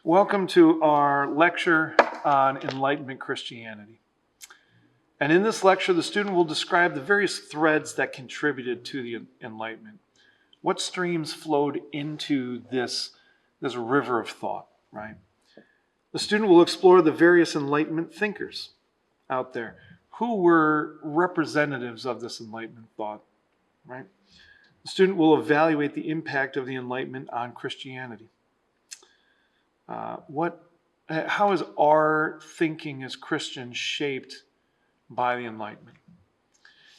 Welcome to our lecture on Enlightenment Christianity. And in this lecture, the student will describe the various threads that contributed to the Enlightenment. What streams flowed into this river of thought, right? The student will explore the various Enlightenment thinkers out there who were representatives of this Enlightenment thought, right? The student will evaluate the impact of the Enlightenment on Christianity. How is our thinking as Christians shaped by the Enlightenment?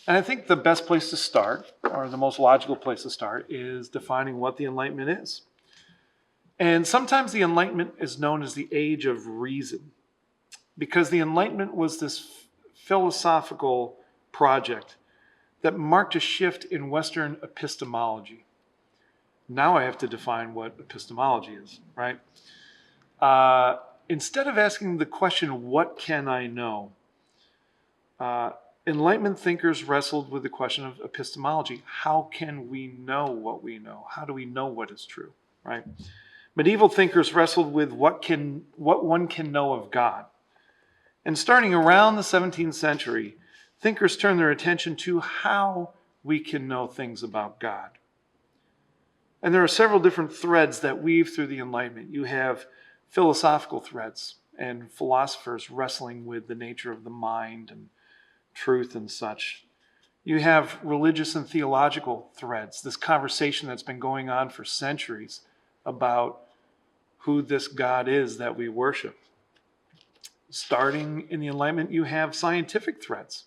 And I think the best place to start, or the most logical place to start, is defining what the Enlightenment is. And sometimes the Enlightenment is known as the Age of Reason, because the Enlightenment was this philosophical project that marked a shift in Western epistemology. Now I have to define what epistemology is, right? Instead of asking the question, what can I know? Enlightenment thinkers wrestled with the question of epistemology. How can we know what we know? How do we know what is true, right? Medieval thinkers wrestled with what one can know of God. And starting around the 17th century, thinkers turned their attention to how we can know things about God. And there are several different threads that weave through the Enlightenment. You have philosophical threads and philosophers wrestling with the nature of the mind and truth and such. You have religious and theological threads, this conversation that's been going on for centuries about who this God is that we worship. Starting in the Enlightenment, you have scientific threads.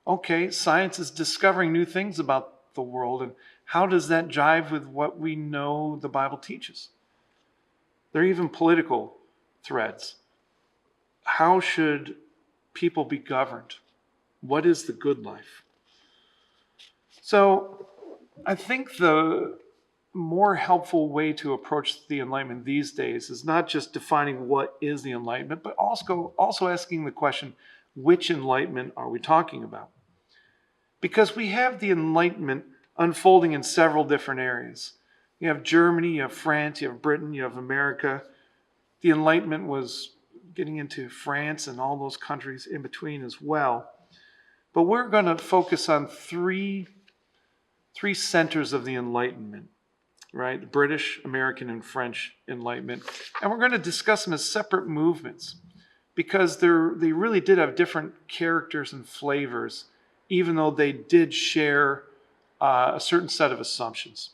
Okay, science is discovering new things about the world, and how does that jive with what we know the Bible teaches? There are even political threads. How should people be governed? What is the good life? So I think the more helpful way to approach the Enlightenment these days is not just defining what is the Enlightenment, but also asking the question, which Enlightenment are we talking about? Because we have the Enlightenment unfolding in several different areas. You have Germany, you have France, you have Britain, you have America. The Enlightenment was getting into France and all those countries in between as well. But we're going to focus on three centers of the Enlightenment, right? The British, American, and French Enlightenment. And we're going to discuss them as separate movements because they really did have different characters and flavors, even though they did share a certain set of assumptions.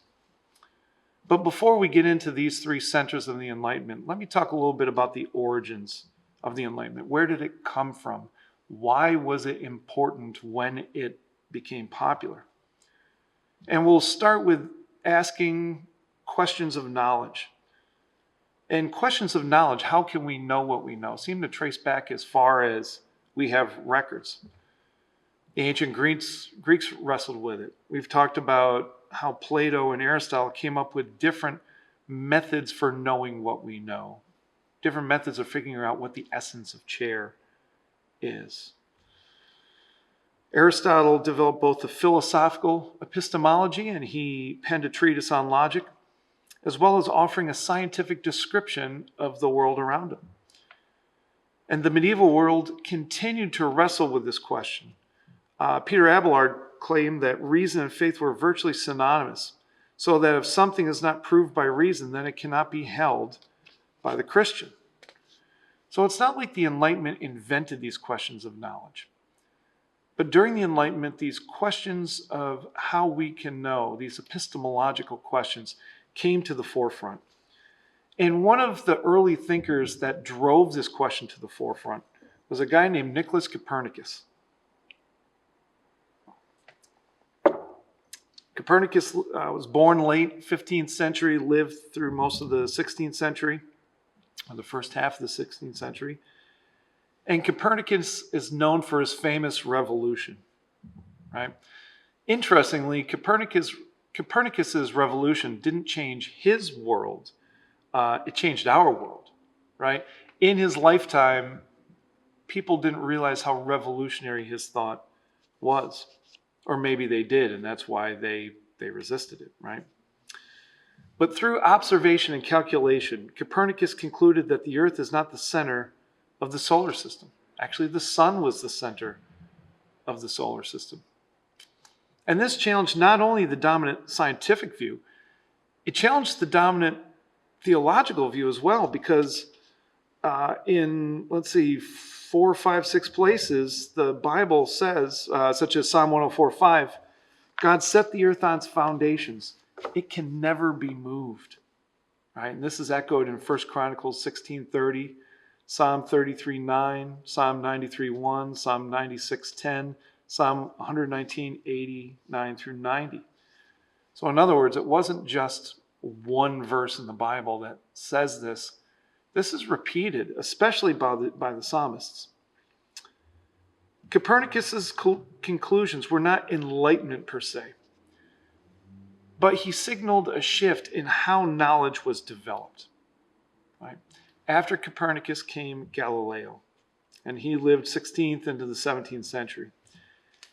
But before we get into these three centers of the Enlightenment, let me talk a little bit about the origins of the Enlightenment. Where did it come from? Why was it important when it became popular? And we'll start with asking questions of knowledge. And questions of knowledge, how can we know what we know, seem to trace back as far as we have records. The ancient Greeks wrestled with it. We've talked about how Plato and Aristotle came up with different methods for knowing what we know, different methods of figuring out what the essence of chair is. Aristotle developed both the philosophical epistemology, and he penned a treatise on logic, as well as offering a scientific description of the world around him. And the medieval world continued to wrestle with this question. Peter Abelard claimed that reason and faith were virtually synonymous, so that if something is not proved by reason, then it cannot be held by the Christian. So it's not like the Enlightenment invented these questions of knowledge. But during the Enlightenment, these questions of how we can know, these epistemological questions, came to the forefront. And one of the early thinkers that drove this question to the forefront was a guy named Nicholas Copernicus. Copernicus was born late 15th century, lived through most of the 16th century, or the first half of the 16th century. And Copernicus is known for his famous revolution, right? Interestingly, Copernicus's revolution didn't change his world. It changed our world, right? In his lifetime, people didn't realize how revolutionary his thought was. Or maybe they did, and that's why they resisted it, right? But through observation and calculation, Copernicus concluded that the Earth is not the center of the solar system. Actually, the sun was the center of the solar system. And this challenged not only the dominant scientific view, it challenged the dominant theological view as well, because in, 4, 5, 6 places, the Bible says, such as Psalm 104:5, God set the earth on its foundations. It can never be moved. Right? And this is echoed in 1 Chronicles 16:30, Psalm 33:9, Psalm 93:1, Psalm 96:10, Psalm 119:89 through 90. So in other words, it wasn't just one verse in the Bible that says this. This is repeated, especially by the psalmists. Copernicus's conclusions were not enlightenment per se, but he signaled a shift in how knowledge was developed. Right? After Copernicus came Galileo, and he lived 16th into the 17th century.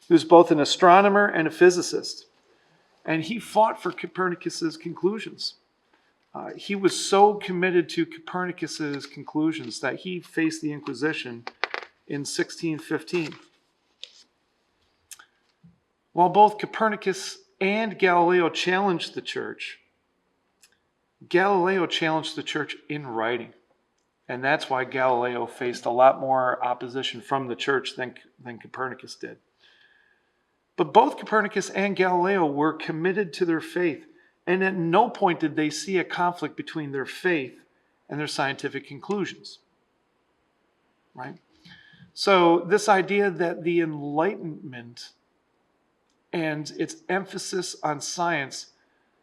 He was both an astronomer and a physicist, and he fought for Copernicus's conclusions. He was so committed to Copernicus's conclusions that he faced the Inquisition in 1615. While both Copernicus and Galileo challenged the church, Galileo challenged the church in writing. And that's why Galileo faced a lot more opposition from the church than Copernicus did. But both Copernicus and Galileo were committed to their faith, and at no point did they see a conflict between their faith and their scientific conclusions. Right? So this idea that the Enlightenment and its emphasis on science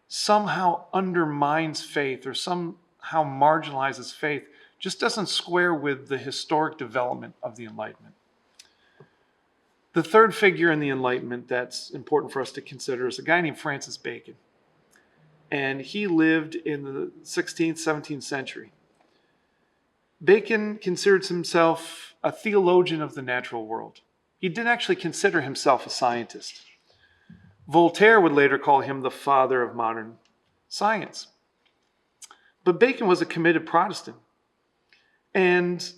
somehow undermines faith or somehow marginalizes faith just doesn't square with the historic development of the Enlightenment. The third figure in the Enlightenment that's important for us to consider is a guy named Francis Bacon. And he lived in the 16th, 17th century. Bacon considered himself a theologian of the natural world. He didn't actually consider himself a scientist. Voltaire would later call him the father of modern science. But Bacon was a committed Protestant. And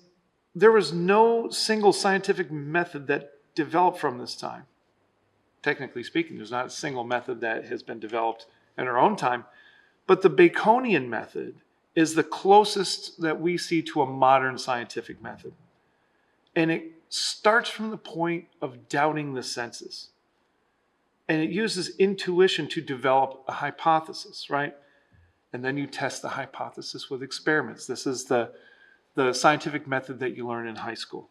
there was no single scientific method that developed from this time. Technically speaking, there's not a single method that has been developed in our own time. But the Baconian method is the closest that we see to a modern scientific method. And it starts from the point of doubting the senses. And it uses intuition to develop a hypothesis, right? And then you test the hypothesis with experiments. This is the scientific method that you learn in high school.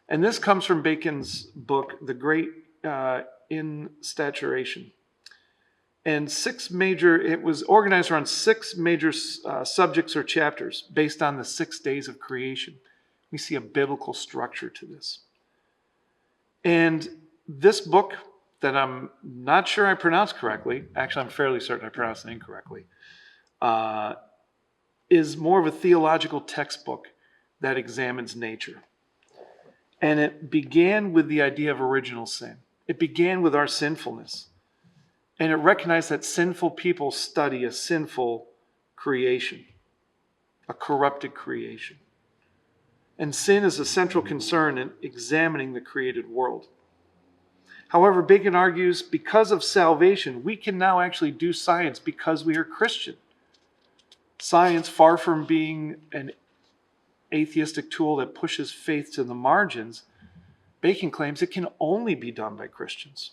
And this comes from Bacon's book, The Great Instauration. And it was organized around 6 major subjects or chapters based on the 6 days of creation. We see a biblical structure to this. And this book that I'm not sure I pronounced correctly, actually I'm fairly certain I pronounced it incorrectly, is more of a theological textbook that examines nature. And it began with the idea of original sin. It began with our sinfulness. And it recognized that sinful people study a sinful creation, a corrupted creation. And sin is a central concern in examining the created world. However, Bacon argues because of salvation, we can now actually do science because we are Christian. Science, far from being an atheistic tool that pushes faith to the margins, Bacon claims it can only be done by Christians.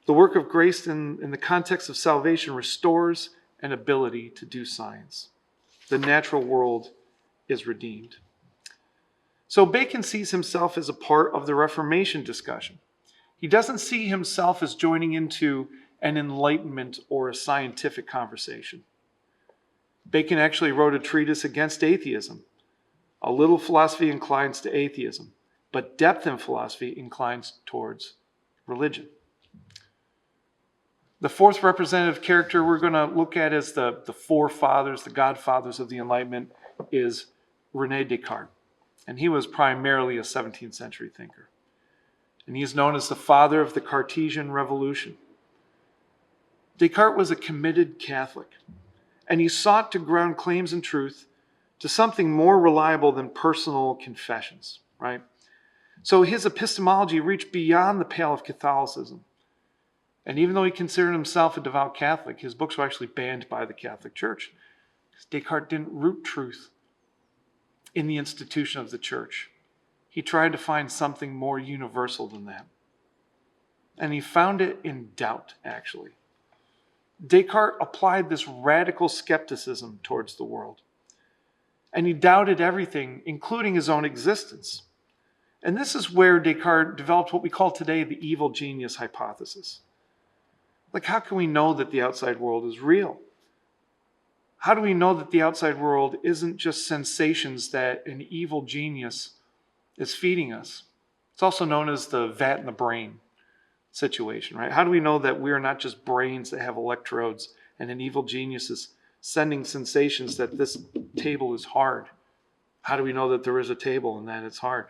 The work of grace in the context of salvation restores an ability to do science. The natural world is redeemed. So Bacon sees himself as a part of the Reformation discussion. He doesn't see himself as joining into an Enlightenment or a scientific conversation. Bacon actually wrote a treatise against atheism. A little philosophy inclines to atheism, but depth in philosophy inclines towards religion. The fourth representative character we're going to look at as the forefathers, the godfathers of the Enlightenment, is René Descartes. And he was primarily a 17th century thinker. And he is known as the father of the Cartesian revolution. Descartes was a committed Catholic, and he sought to ground claims and truth to something more reliable than personal confessions, right? So his epistemology reached beyond the pale of Catholicism. And even though he considered himself a devout Catholic, his books were actually banned by the Catholic Church. Descartes didn't root truth in the institution of the church. He tried to find something more universal than that. And he found it in doubt, actually. Descartes applied this radical skepticism towards the world. And he doubted everything, including his own existence. And this is where Descartes developed what we call today the evil genius hypothesis. Like, how can we know that the outside world is real? How do we know that the outside world isn't just sensations that an evil genius is feeding us? It's also known as the vat in the brain situation, right? How do we know that we are not just brains that have electrodes and an evil genius is sending sensations that this table is hard? How do we know that there is a table and that it's hard?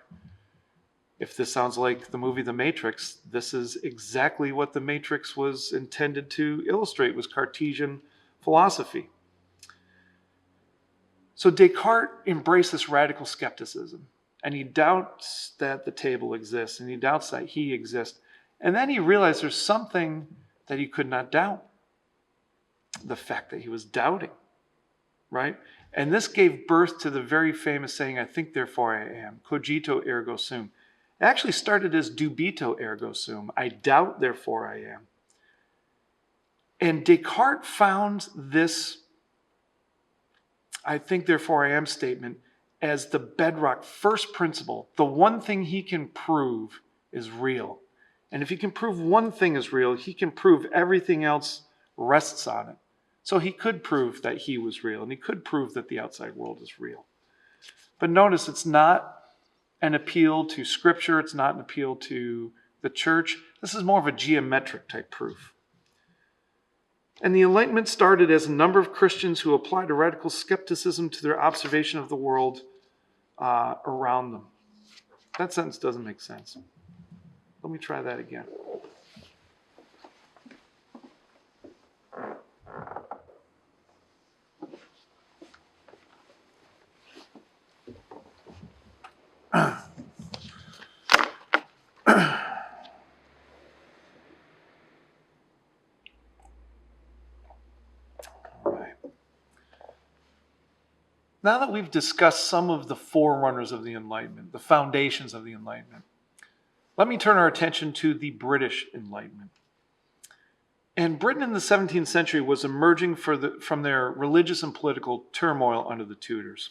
If this sounds like the movie The Matrix, this is exactly what The Matrix was intended to illustrate, was Cartesian philosophy. So Descartes embraced this radical skepticism, and he doubts that the table exists, and he doubts that he exists. And then he realized there's something that he could not doubt. The fact that he was doubting, right? And this gave birth to the very famous saying, I think, therefore I am, cogito ergo sum. It actually started as dubito ergo sum, I doubt, therefore I am. And Descartes found this I think, therefore I am statement as the bedrock first principle. The one thing he can prove is real. And if he can prove one thing is real, he can prove everything else rests on it. So he could prove that he was real, and he could prove that the outside world is real. But notice, it's not an appeal to Scripture. It's not an appeal to the church. This is more of a geometric type proof. And the Enlightenment started as a number of Christians who applied a radical skepticism to their observation of the world around them. That sentence doesn't make sense. Let me try that again. Now that we've discussed some of the forerunners of the Enlightenment, the foundations of the Enlightenment, let me turn our attention to the British Enlightenment. And Britain in the 17th century was emerging from their religious and political turmoil under the Tudors.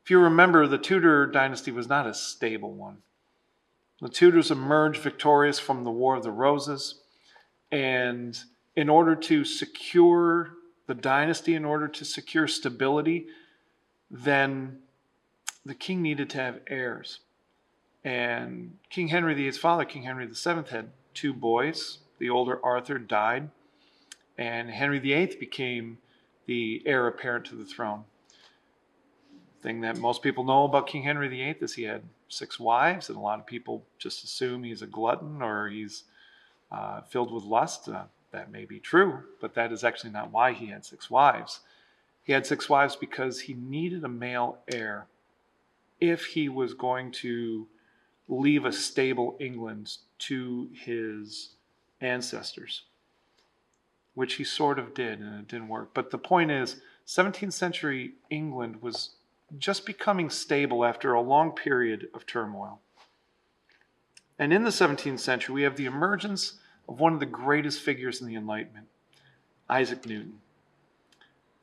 If you remember, the Tudor dynasty was not a stable one. The Tudors emerged victorious from the War of the Roses, and in order to secure the dynasty, in order to secure stability, then the king needed to have heirs. And King Henry VIII's father, King Henry VII, had two boys. The older Arthur died, and Henry VIII became the heir apparent to the throne. The thing that most people know about King Henry VIII is he had 6 wives, and a lot of people just assume he's a glutton or he's filled with lust. That may be true, but that is actually not why he had 6 wives. He had 6 wives because he needed a male heir if he was going to leave a stable England to his ancestors, which he sort of did, and it didn't work. But the point is, 17th century England was just becoming stable after a long period of turmoil. And in the 17th century, we have the emergence of one of the greatest figures in the Enlightenment, Isaac Newton.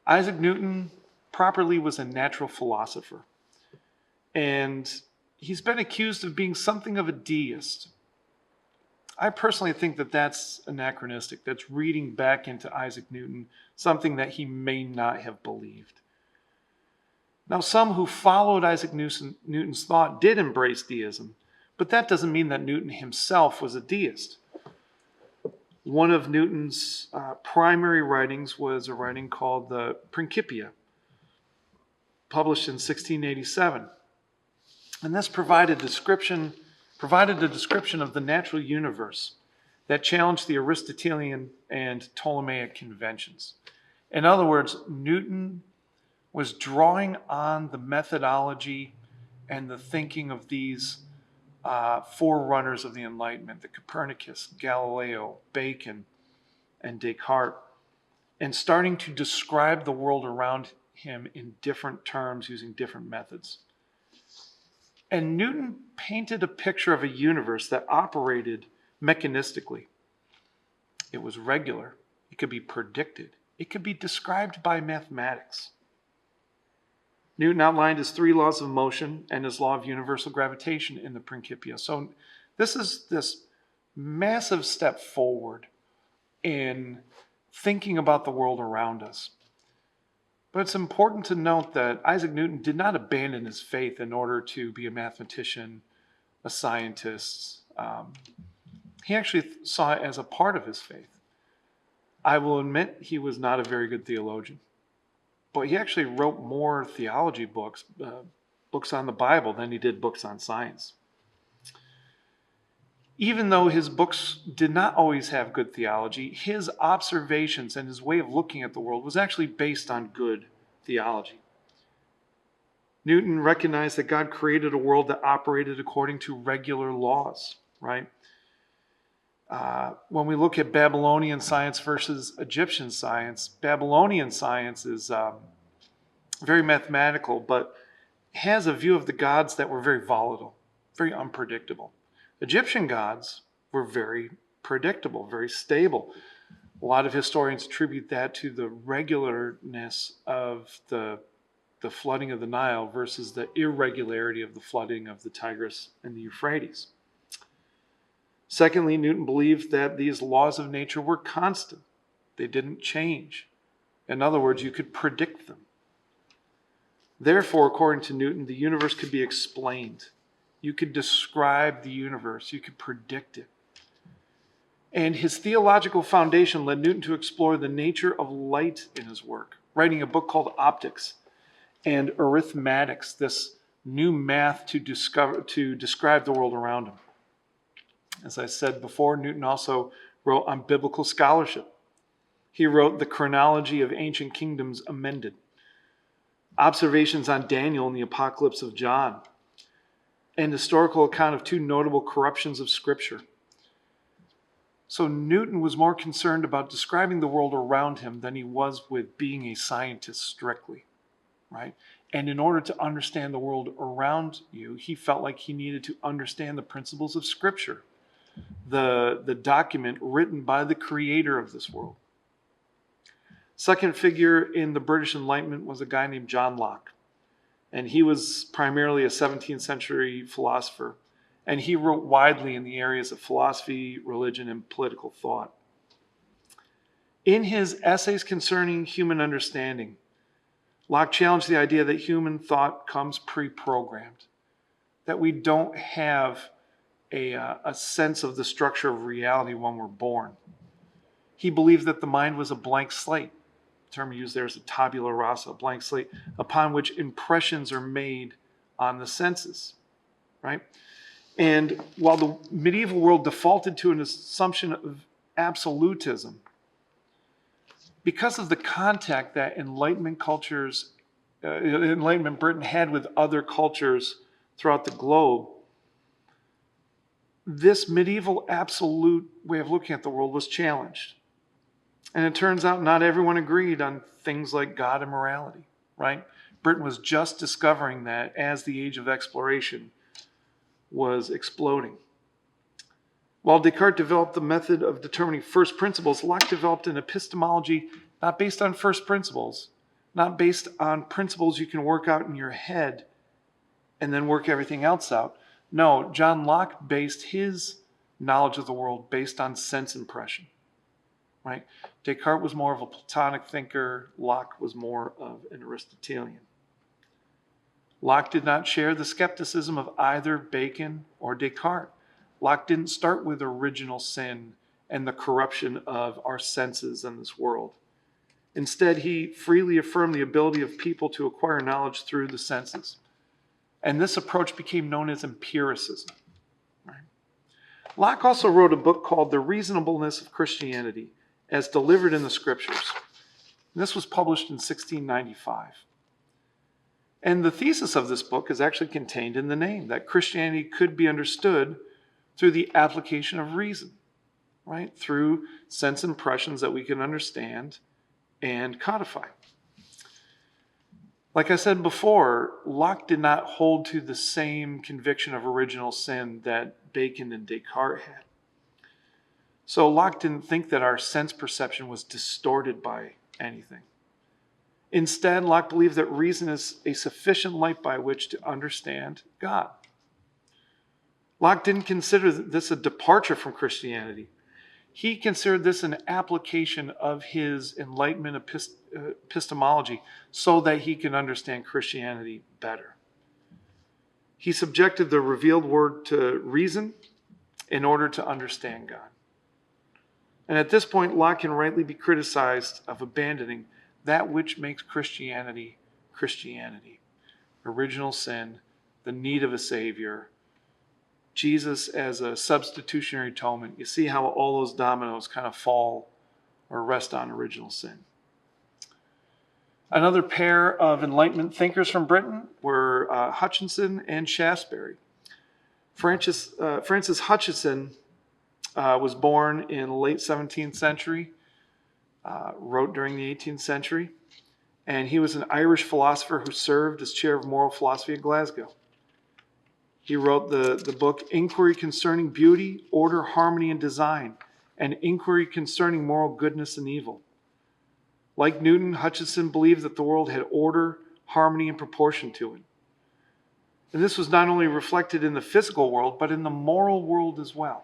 Isaac Newton properly was a natural philosopher, and he's been accused of being something of a deist. I personally think that that's anachronistic. That's reading back into Isaac Newton something that he may not have believed. Now, some who followed Isaac Newton's thought did embrace deism, but that doesn't mean that Newton himself was a deist. One of Newton's primary writings was a writing called the Principia, published in 1687. And this provided a description of the natural universe that challenged the Aristotelian and Ptolemaic conventions. In other words, Newton was drawing on the methodology and the thinking of these forerunners of the Enlightenment, the Copernicus, Galileo, Bacon, and Descartes, and starting to describe the world around him in different terms using different methods. And Newton painted a picture of a universe that operated mechanistically. It was regular. It could be predicted. It could be described by mathematics. Newton outlined his 3 laws of motion and his law of universal gravitation in the Principia. So this is this massive step forward in thinking about the world around us. But it's important to note that Isaac Newton did not abandon his faith in order to be a mathematician, a scientist. He actually saw it as a part of his faith. I will admit he was not a very good theologian, but he actually wrote more theology books, books on the Bible, than he did books on science. Even though his books did not always have good theology, his observations and his way of looking at the world was actually based on good theology. Newton recognized that God created a world that operated according to regular laws, right? When we look at Babylonian science versus Egyptian science, Babylonian science is very mathematical, but has a view of the gods that were very volatile, very unpredictable. Egyptian gods were very predictable, very stable. A lot of historians attribute that to the regularness of the flooding of the Nile versus the irregularity of the flooding of the Tigris and the Euphrates. Secondly, Newton believed that these laws of nature were constant. They didn't change. In other words, you could predict them. Therefore, according to Newton, the universe could be explained. You could describe the universe. You could predict it. And his theological foundation led Newton to explore the nature of light in his work, writing a book called Optics and Arithmetics, this new math to describe the world around him. As I said before, Newton also wrote on biblical scholarship. He wrote The Chronology of Ancient Kingdoms Amended, Observations on Daniel and the Apocalypse of John, an historical account of 2 notable corruptions of Scripture. So Newton was more concerned about describing the world around him than he was with being a scientist strictly, right? And in order to understand the world around you, he felt like he needed to understand the principles of Scripture, the document written by the creator of this world. Second figure in the British Enlightenment was a guy named John Locke. And he was primarily a 17th century philosopher. And he wrote widely in the areas of philosophy, religion, and political thought. In his essays concerning human understanding, Locke challenged the idea that human thought comes pre-programmed, that we don't have a sense of the structure of reality when we're born. He believed that the mind was a blank slate. The term used there is a tabula rasa, a blank slate, upon which impressions are made on the senses, right? And while the medieval world defaulted to an assumption of absolutism, because of the contact that Enlightenment cultures, Enlightenment Britain had with other cultures throughout the globe, this medieval absolute way of looking at the world was challenged. And it turns out not everyone agreed on things like God and morality, right? Britain was just discovering that as the age of exploration was exploding. While Descartes developed the method of determining first principles, Locke developed an epistemology not based on first principles, not based on principles you can work out in your head and then work everything else out. No, John Locke based his knowledge of the world based on sense impression, right? Descartes was more of a Platonic thinker. Locke was more of an Aristotelian. Locke did not share the skepticism of either Bacon or Descartes. Locke didn't start with original sin and the corruption of our senses in this world. Instead, he freely affirmed the ability of people to acquire knowledge through the senses. And this approach became known as empiricism. Right? Locke also wrote a book called The Reasonableness of Christianity as Delivered in the Scriptures. And this was published in 1695. And the thesis of this book is actually contained in the name, that Christianity could be understood through the application of reason, right? Through sense impressions that we can understand and codify. Like I said before, Locke did not hold to the same conviction of original sin that Bacon and Descartes had. So Locke didn't think that our sense perception was distorted by anything. Instead, Locke believed that reason is a sufficient light by which to understand God. Locke didn't consider this a departure from Christianity. He considered this an application of his Enlightenment epistemology so that he can understand Christianity better. He subjected the revealed word to reason in order to understand God. And at this point, Locke can rightly be criticized of abandoning that which makes Christianity Christianity. Original sin, the need of a Savior, Jesus as a substitutionary atonement. You see how all those dominoes kind of fall or rest on original sin. Another pair of Enlightenment thinkers from Britain were Hutchinson and Shaftesbury. Francis Hutchinson was born in the late 17th century, wrote during the 18th century, and he was an Irish philosopher who served as chair of moral philosophy at Glasgow. He wrote the book Inquiry Concerning Beauty, Order, Harmony, and Design, and Inquiry Concerning Moral Goodness and Evil. Like Newton, Hutchinson believed that the world had order, harmony, and proportion to it. And this was not only reflected in the physical world, but in the moral world as well.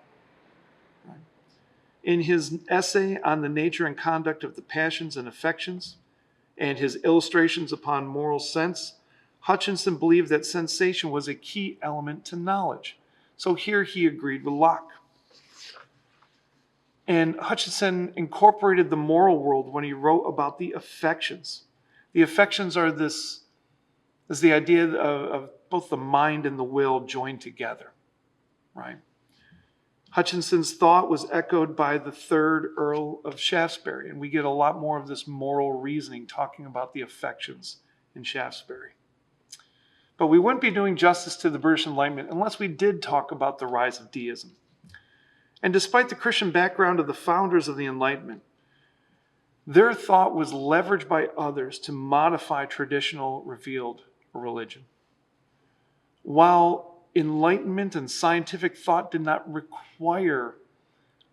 In his essay on the nature and conduct of the passions and affections, and his illustrations upon moral sense, Hutchinson believed that sensation was a key element to knowledge. So here he agreed with Locke. And Hutchinson incorporated the moral world when he wrote about the affections. The affections are the idea of both the mind and the will joined together, right? Hutchinson's thought was echoed by the third Earl of Shaftesbury, and we get a lot more of this moral reasoning talking about the affections in Shaftesbury. But we wouldn't be doing justice to the British Enlightenment unless we did talk about the rise of deism. And despite the Christian background of the founders of the Enlightenment, their thought was leveraged by others to modify traditional revealed religion. While Enlightenment and scientific thought did not require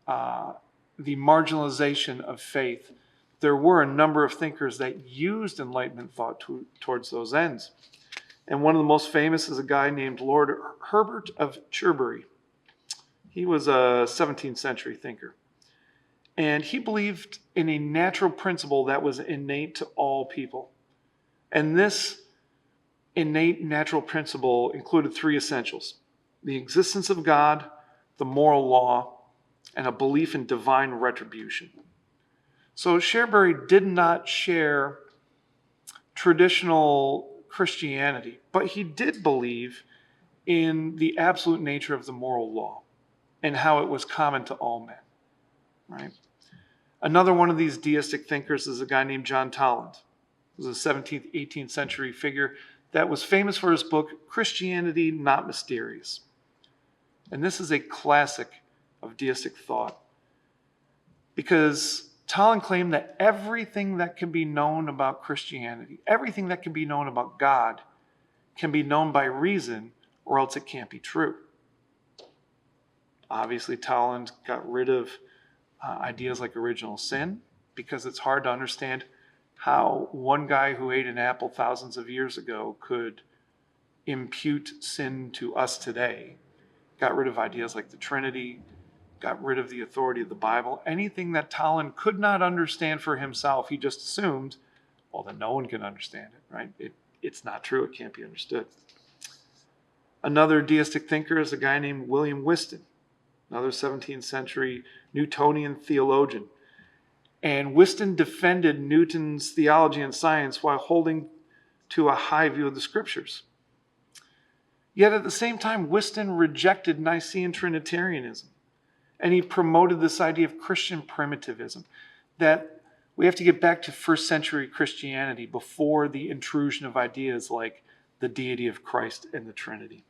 the marginalization of faith, there were a number of thinkers that used Enlightenment thought towards those ends. And one of the most famous is a guy named Lord Herbert of Cherbury. He was a 17th century thinker. And he believed in a natural principle that was innate to all people. And this innate natural principle included three essentials: the existence of God, the moral law, and a belief in divine retribution. So Cherbury did not share traditional Christianity, but he did believe in the absolute nature of the moral law and how it was common to all men, right? Another one of these deistic thinkers is a guy named John Toland. He was a 17th, 18th century figure that was famous for his book, Christianity Not Mysterious. And this is a classic of deistic thought, because Toland claimed that everything that can be known about Christianity, everything that can be known about God, can be known by reason, or else it can't be true. Obviously, Toland got rid of ideas like original sin, because it's hard to understand how one guy who ate an apple thousands of years ago could impute sin to us today. Got rid of ideas like the Trinity, got rid of the authority of the Bible. Anything that Toland could not understand for himself, he just assumed, well, then no one can understand it, right? It's not true. It can't be understood. Another deistic thinker is a guy named William Whiston, another 17th century Newtonian theologian. And Whiston defended Newton's theology and science while holding to a high view of the scriptures. Yet at the same time, Whiston rejected Nicene Trinitarianism. And he promoted this idea of Christian primitivism, that we have to get back to first century Christianity before the intrusion of ideas like the deity of Christ and the Trinity.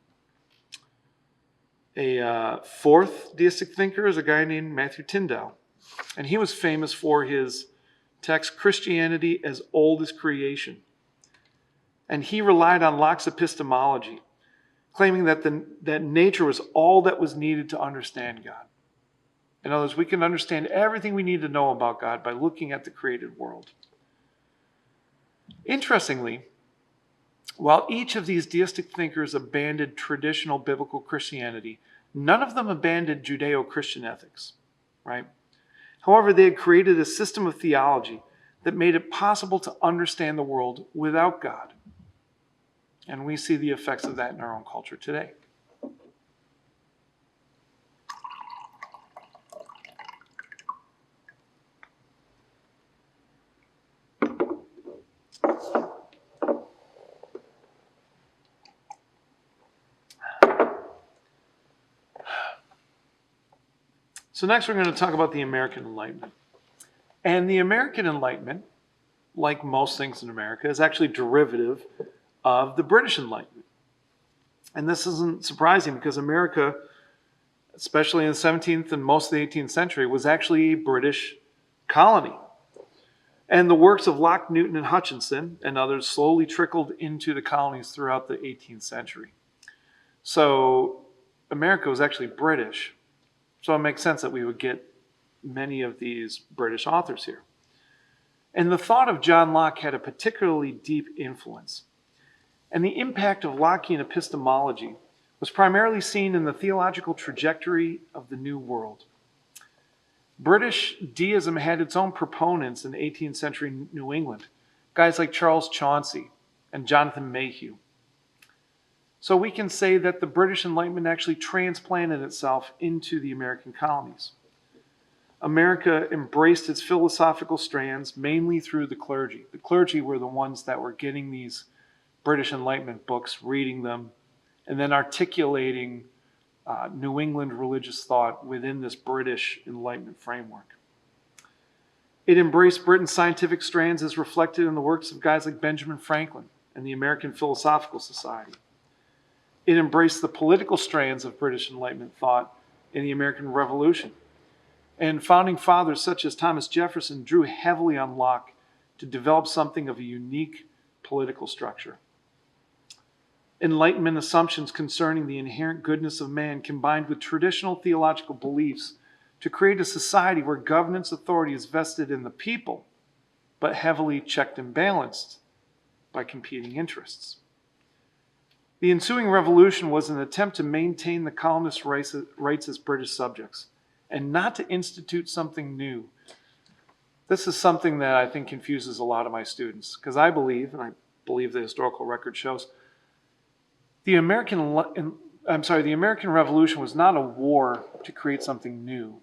A fourth deistic thinker is a guy named Matthew Tyndale. And he was famous for his text, Christianity as Old as Creation. And he relied on Locke's epistemology, claiming that nature was all that was needed to understand God. In other words, we can understand everything we need to know about God by looking at the created world. Interestingly, while each of these deistic thinkers abandoned traditional biblical Christianity, none of them abandoned Judeo-Christian ethics, right? However, they had created a system of theology that made it possible to understand the world without God. And we see the effects of that in our own culture today. So next we're going to talk about the American Enlightenment. And the American Enlightenment, like most things in America, is actually derivative of the British Enlightenment. And this isn't surprising because America, especially in the 17th and most of the 18th century, was actually a British colony. And the works of Locke, Newton, and Hutchinson and others slowly trickled into the colonies throughout the 18th century. So America was actually British. So it makes sense that we would get many of these British authors here. And the thought of John Locke had a particularly deep influence. And the impact of Lockean epistemology was primarily seen in the theological trajectory of the New World. British deism had its own proponents in 18th century New England, guys like Charles Chauncey and Jonathan Mayhew. So we can say that the British Enlightenment actually transplanted itself into the American colonies. America embraced its philosophical strands mainly through the clergy. The clergy were the ones that were getting these British Enlightenment books, reading them, and then articulating New England religious thought within this British Enlightenment framework. It embraced Britain's scientific strands as reflected in the works of guys like Benjamin Franklin and the American Philosophical Society. It embraced the political strands of British Enlightenment thought in the American Revolution. And founding fathers such as Thomas Jefferson drew heavily on Locke to develop something of a unique political structure. Enlightenment assumptions concerning the inherent goodness of man combined with traditional theological beliefs to create a society where governance authority is vested in the people, but heavily checked and balanced by competing interests. The ensuing revolution was an attempt to maintain the colonists' rights as British subjects and not to institute something new. This is something that I think confuses a lot of my students because I believe, and I believe the historical record shows, the American Revolution was not a war to create something new.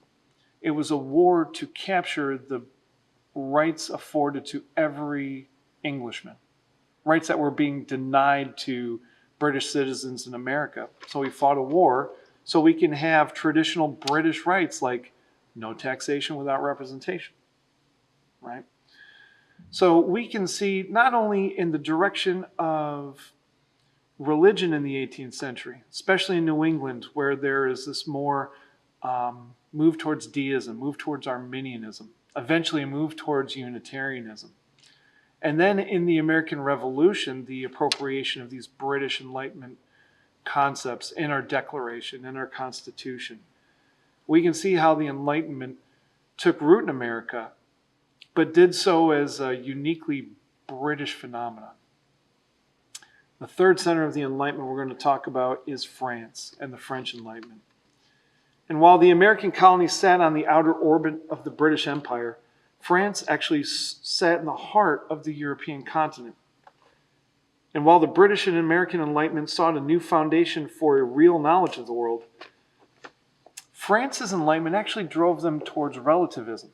It was a war to capture the rights afforded to every Englishman, rights that were being denied to British citizens in America. So we fought a war so we can have traditional British rights like no taxation without representation, right? So we can see not only in the direction of religion in the 18th century, especially in New England, where there is this more move towards deism, move towards Arminianism, eventually a move towards Unitarianism. And then in the American Revolution, the appropriation of these British Enlightenment concepts in our Declaration, in our Constitution. We can see how the Enlightenment took root in America, but did so as a uniquely British phenomenon. The third center of the Enlightenment we're going to talk about is France and the French Enlightenment. And while the American colonies sat on the outer orbit of the British Empire, France actually sat in the heart of the European continent. And while the British and American Enlightenment sought a new foundation for a real knowledge of the world, France's Enlightenment actually drove them towards relativism.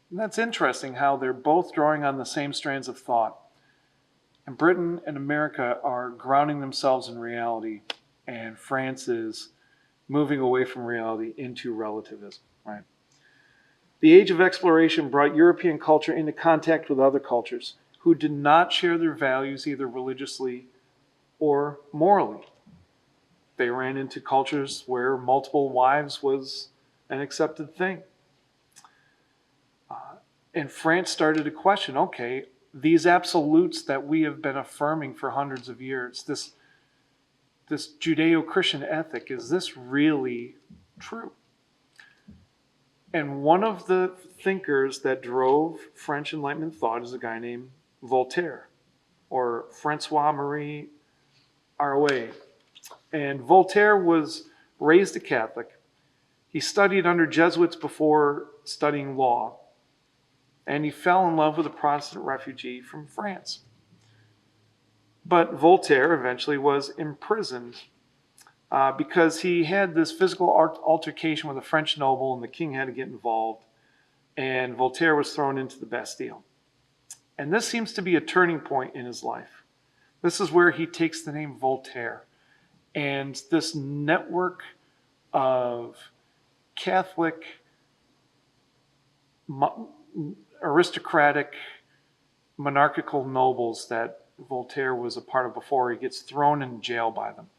And that's interesting how they're both drawing on the same strands of thought. And Britain and America are grounding themselves in reality, and France is moving away from reality into relativism, right? The age of exploration brought European culture into contact with other cultures who did not share their values either religiously or morally. They ran into cultures where multiple wives was an accepted thing. And France started to question, okay, these absolutes that we have been affirming for hundreds of years, this Judeo-Christian ethic, is this really true? And one of the thinkers that drove French Enlightenment thought is a guy named Voltaire, or Francois-Marie Arouet. And Voltaire was raised a Catholic. He studied under Jesuits before studying law, and he fell in love with a Protestant refugee from France. But Voltaire eventually was imprisoned because he had this physical altercation with a French noble, and the king had to get involved, and Voltaire was thrown into the Bastille. And this seems to be a turning point in his life. This is where he takes the name Voltaire. And this network of Catholic, aristocratic, monarchical nobles that Voltaire was a part of before, he gets thrown in jail by them.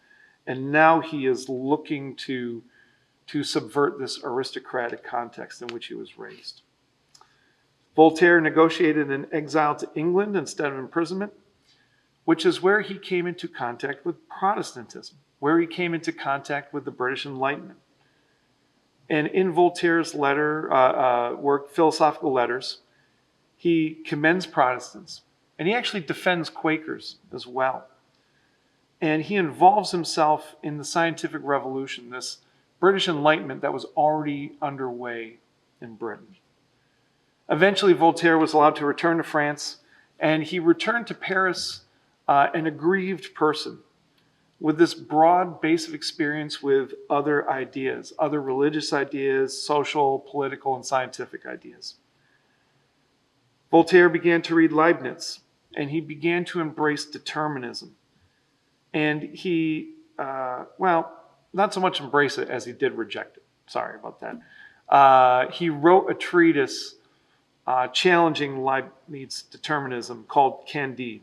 And now he is looking to subvert this aristocratic context in which he was raised. Voltaire negotiated an exile to England instead of imprisonment, which is where he came into contact with Protestantism, where he came into contact with the British Enlightenment. And in Voltaire's work, Philosophical Letters, he commends Protestants, and he actually defends Quakers as well. And he involves himself in the scientific revolution, this British Enlightenment that was already underway in Britain. Eventually, Voltaire was allowed to return to France, and he returned to Paris an aggrieved person with this broad base of experience with other ideas, other religious ideas, social, political, and scientific ideas. Voltaire began to read Leibniz, and he began to embrace determinism. And he, not so much embrace it as he did reject it. Sorry about that. He wrote a treatise challenging Leibniz's determinism called Candide.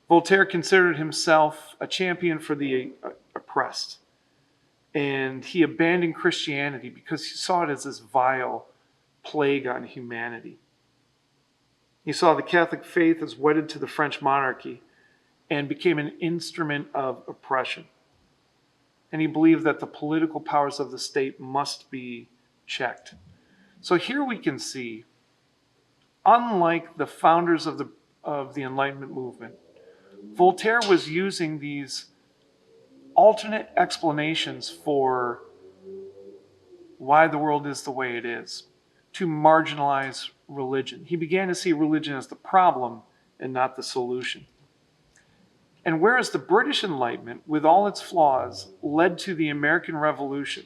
Voltaire considered himself a champion for the oppressed, and he abandoned Christianity because he saw it as this vile plague on humanity. He saw the Catholic faith as wedded to the French monarchy and became an instrument of oppression. And he believed that the political powers of the state must be checked. So here we can see, unlike the founders of the Enlightenment movement, Voltaire was using these alternate explanations for why the world is the way it is to marginalize religion. He began to see religion as the problem and not the solution. And whereas the British Enlightenment, with all its flaws, led to the American Revolution,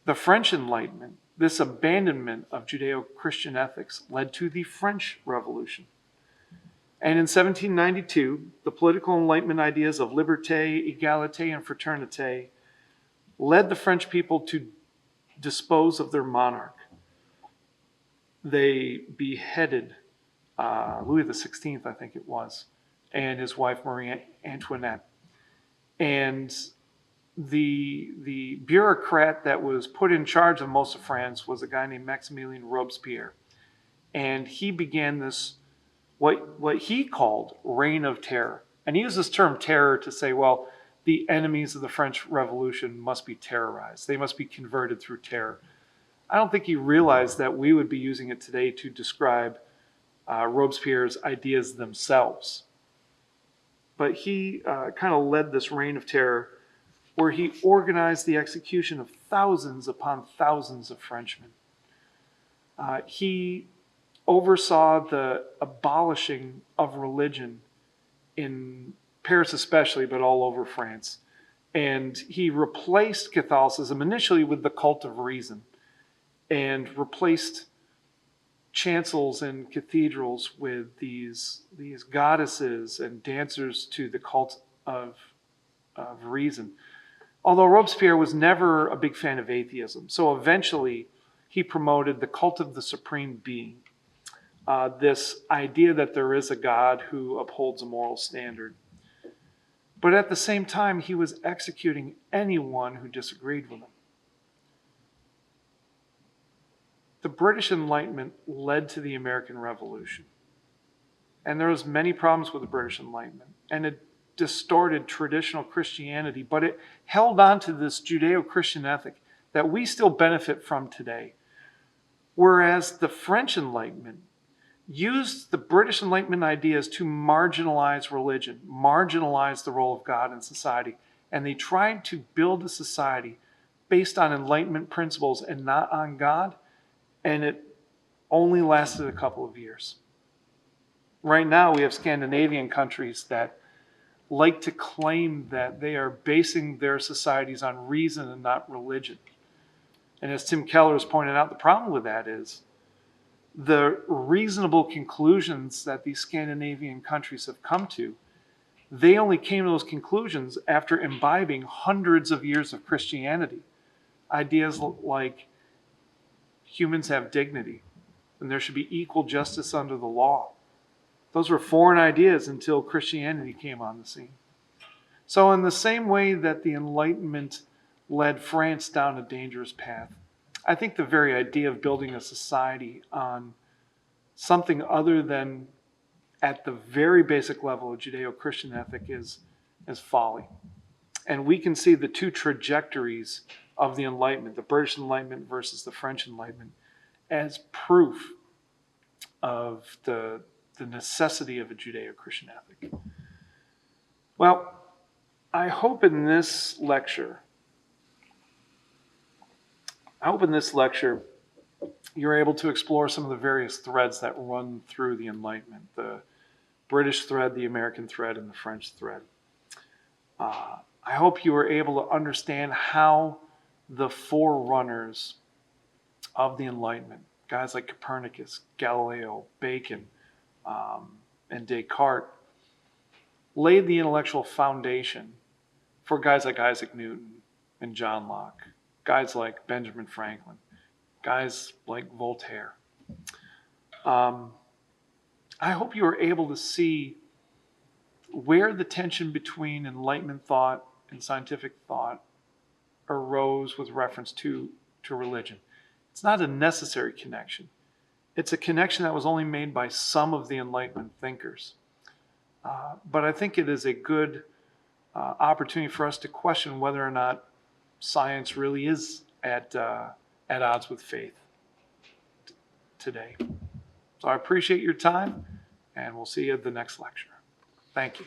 the French Enlightenment, this abandonment of Judeo-Christian ethics, led to the French Revolution. And in 1792, the political Enlightenment ideas of liberté, égalité, and fraternité led the French people to dispose of their monarch. They beheaded Louis XVI, I think it was, and his wife Marie Antoinette. And the bureaucrat that was put in charge of most of France was a guy named Maximilien Robespierre. And he began this, what he called reign of terror. And he used this term terror to say, well, the enemies of the French Revolution must be terrorized. They must be converted through terror. I don't think he realized that we would be using it today to describe Robespierre's ideas themselves. But he kind of led this reign of terror where he organized the execution of thousands upon thousands of Frenchmen. He oversaw the abolishing of religion in Paris especially, but all over France. And he replaced Catholicism initially with the cult of reason and replaced chancels and cathedrals with these goddesses and dancers to the cult of reason. Although Robespierre was never a big fan of atheism, so eventually he promoted the cult of the supreme being, this idea that there is a God who upholds a moral standard. But at the same time, he was executing anyone who disagreed with him. The British Enlightenment led to the American Revolution. And there was many problems with the British Enlightenment. And it distorted traditional Christianity, but it held on to this Judeo-Christian ethic that we still benefit from today. Whereas the French Enlightenment used the British Enlightenment ideas to marginalize religion, marginalize the role of God in society. And they tried to build a society based on Enlightenment principles and not on God. And it only lasted a couple of years. Right now, we have Scandinavian countries that like to claim that they are basing their societies on reason and not religion. And as Tim Keller has pointed out, the problem with that is the reasonable conclusions that these Scandinavian countries have come to, they only came to those conclusions after imbibing hundreds of years of Christianity. Ideas like humans have dignity and there should be equal justice under the law. Those were foreign ideas until Christianity came on the scene. So in the same way that the Enlightenment led France down a dangerous path, I think the very idea of building a society on something other than at the very basic level of Judeo-Christian ethic is folly. And we can see the two trajectories of the Enlightenment, the British Enlightenment versus the French Enlightenment, as proof of the necessity of a Judeo-Christian ethic. Well, I hope in this lecture you're able to explore some of the various threads that run through the Enlightenment, the British thread, the American thread, and the French thread. I hope you were able to understand how the forerunners of the Enlightenment, guys like Copernicus, Galileo, Bacon, and Descartes, laid the intellectual foundation for guys like Isaac Newton and John Locke, guys like Benjamin Franklin, guys like Voltaire. I hope you were able to see where the tension between Enlightenment thought and scientific thought arose with reference to religion. It's not a necessary connection. It's a connection that was only made by some of the Enlightenment thinkers. But I think it is a good opportunity for us to question whether or not science really is at odds with faith today. So I appreciate your time, and we'll see you at the next lecture. Thank you.